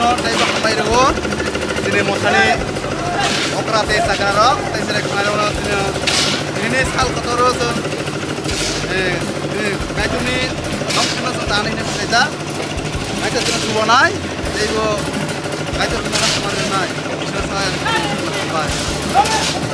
no tei bak pai rego dini mosani okra tei sagarok tei sere kmaro no ini sal kotoro so kaituni nokna so tani ne kaita kaita tuna subonai tei go kaita tuna kamarin nai bisa saya bye.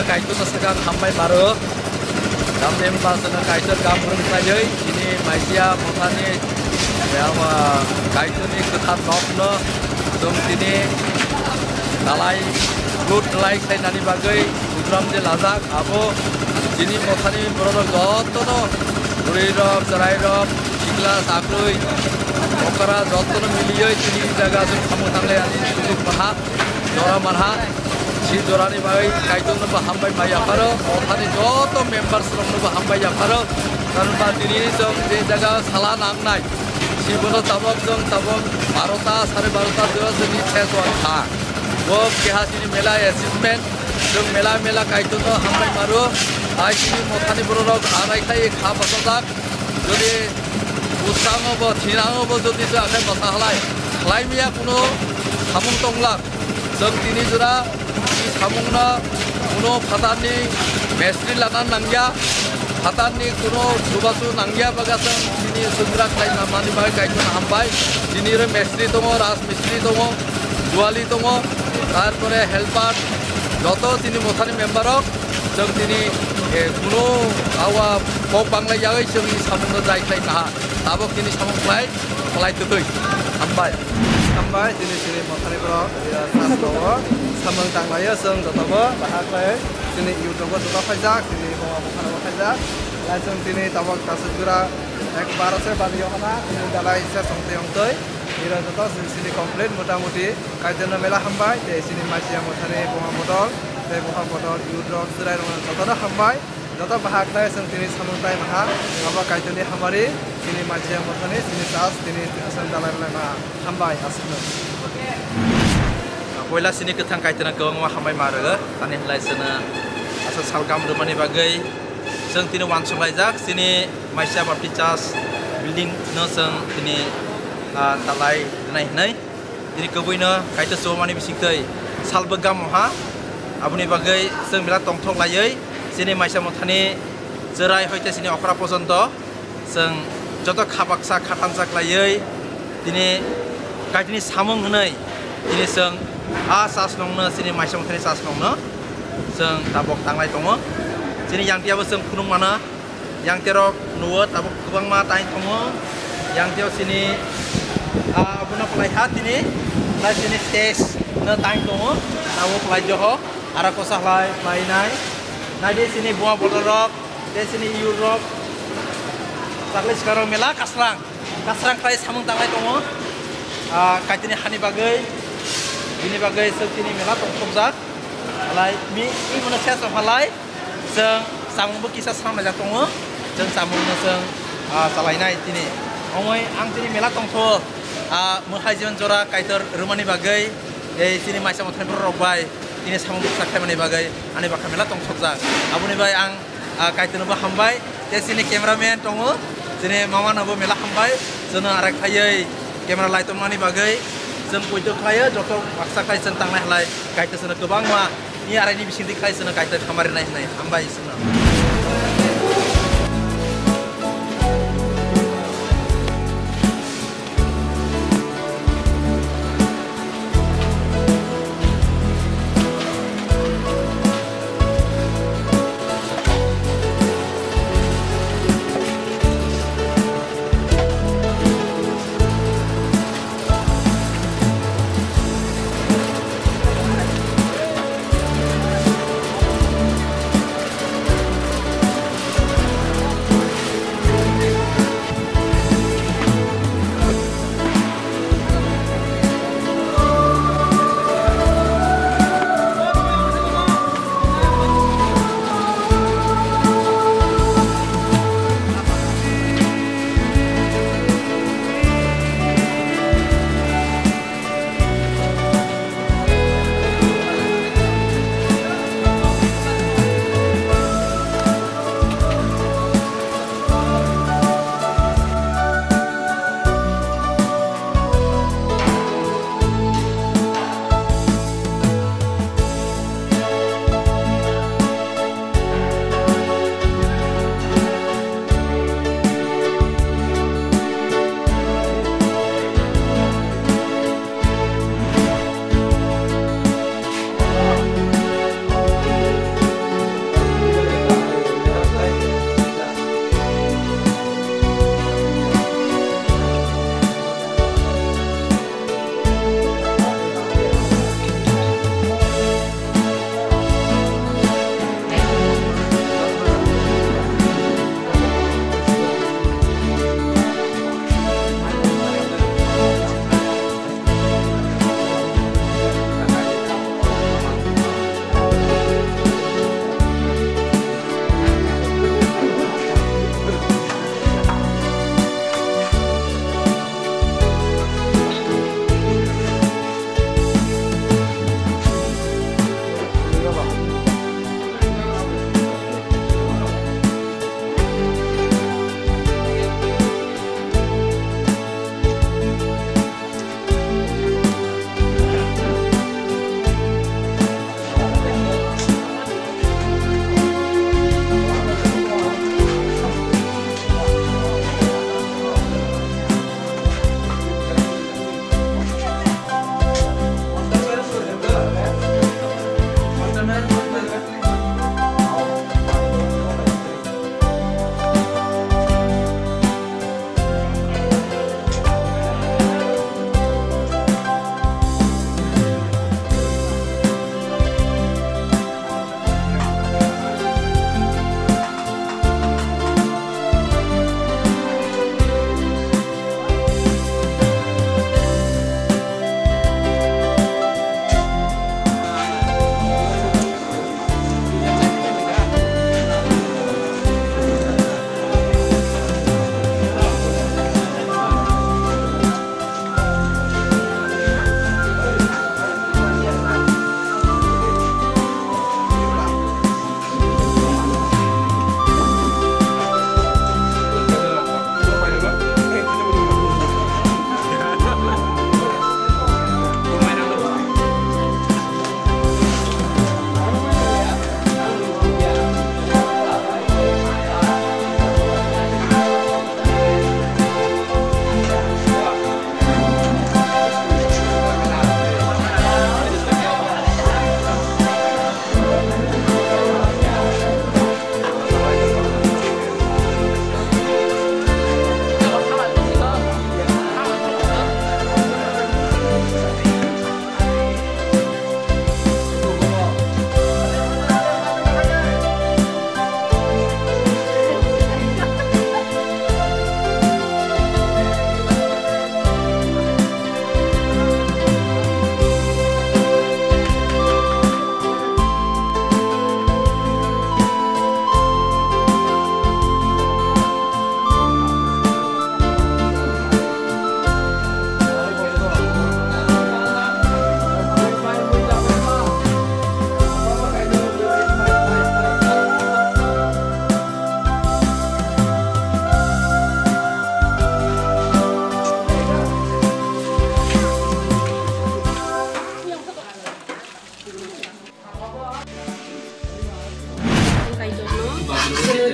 kaitun sekarang hambai baru. Kami bahasana kaitun kampung saja. Ini Malaysia motani yang kaitun ini ketat nopno. Dong sini dalai good dalai saya nani bagai udram je lazak. Abo sini motani berada joto no. Burirok, Serai-rok, Ikhlas, Akrui, Okara, Jotono Milioi, sini jaga sum kamu tangle ani suduk maha, Jora marha, si Jorani bagai kaitun nuba hambai maya paro, Othani joto members rom nuba hambai ya paro, karena sini sum di jaga salah nangnai, si bono tabok barota, sare barota dua sini ceswan tha, wo keha sini mela achievement, sum mela kaitun no hambai maru. Aji ini motani berorok arai kai khap asojak jadi usang obo tinang obo jadi tu akan masalah lain ya kuno samung tonglak jeng tini jura samung na kuno patani mestri lanan nangya patani kuno subasu nangya bagasang tini sundrak lain namani bagai kaitun hambai tini re mestri tongo ras mistri tongo juali tongo tarpore helper joto tini motani memberok jeng tini kuno awa pok bangla jagai sini samung dai klai nah tabok sini samung klai tutui hambai sini motani bro ya sastowo samung tanglaya seng totobo bahaklai sini YouTube toto khajak sini bawa bukan khajak langsung sini tabok tasujura ek baru se badi hona sini dalai se songte yongtoi ira toto sini komplain motamuti kaitana mela hambai de sini masih motani bunga modal bukan modal YouTube serai toto hambai joto bahaklai seng sini samuntai maha ngapa kaitani hamari sini masih motani sini sas sini asal dalai maha hambai asno Poila sini ketang kaitan ke ngwa hambai maraga tani helai sana asal salgam rumani bagai seng tini wan sungai jak sini Malaysia Baptist building no seng tini talai nai tini kebuina kaitan somani bisiktai salbegam ha abuni bagai seng bila tongthok layai sini Malaysia mothani jerai hoite sini okra pojonto seng joto khabaksa khatanjak layai tini kaitini samung hnai tini seng sas nongno sini Malaysia mothani sas nongno seng tabok tanglai tongo sini yang tiaba seng kunung mana yang terok nuwat tabok kubang ma tain tongo yang tiaba sini abuna pelai hat ini lai sini stage na tain tongo tabok pelai joho ara kosah lai nai nah di sini bunga bodorok di sini Europe sakle sekarang mela kasrang kai samung tanglai tongo kaitini hani bagai ini bagai sini mela tongkobjak alai mi mana saya halai seng samung kisah sama jak tongo jeng samung seng salainai tini omoi ang tini mela tongtho mohai jion jora kaitor rumani bagai sini Malaysia mothani berrobai ini samung sakai mani bagai ane bakal mela tongthokjak abuni bai ang kaitor ba hambai sini cameraman tongo sini mama nabo mela hambai jena arak khayai kamera light mani bagai jeng puitu khaya joto paksa khai centang lai kaitor sena kebang ma ini hari ini bising dikai sena kaitor kamarin nai hambai sena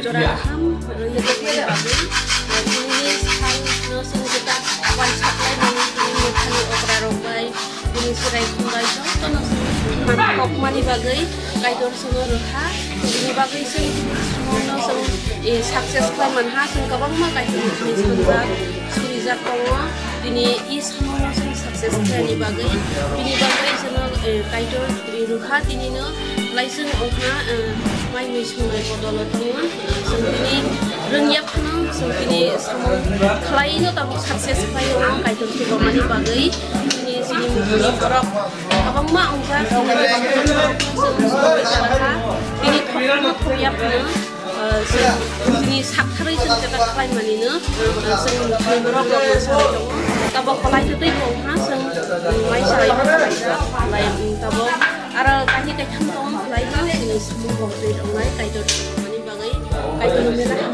jora ham riyadani bagai ini hal no sing kita wan supply mani ini methani okra robai ini sirai kumbai to no mantap mani bagai kaidor sungo roha ini bagai sing no sing success kai manha sing kabang ma kaidor ini sunga surizat tongo ini is no sing success kai ni bagai sing kaidor roha ini no license okna mai mismai podolo tongo sing rengyak no sini sama klien itu sukses klien orang kayak itu pemani bagai ini sini mungkin korok abang mak ungkap ini korok koyak sini sakari kita klien mani no sini korok masalah itu tabok klien itu ungkap sini mai saya klien tabok ara kayak tentang klien sini semua waktu itu kayak itu pemani bagai kayak itu merah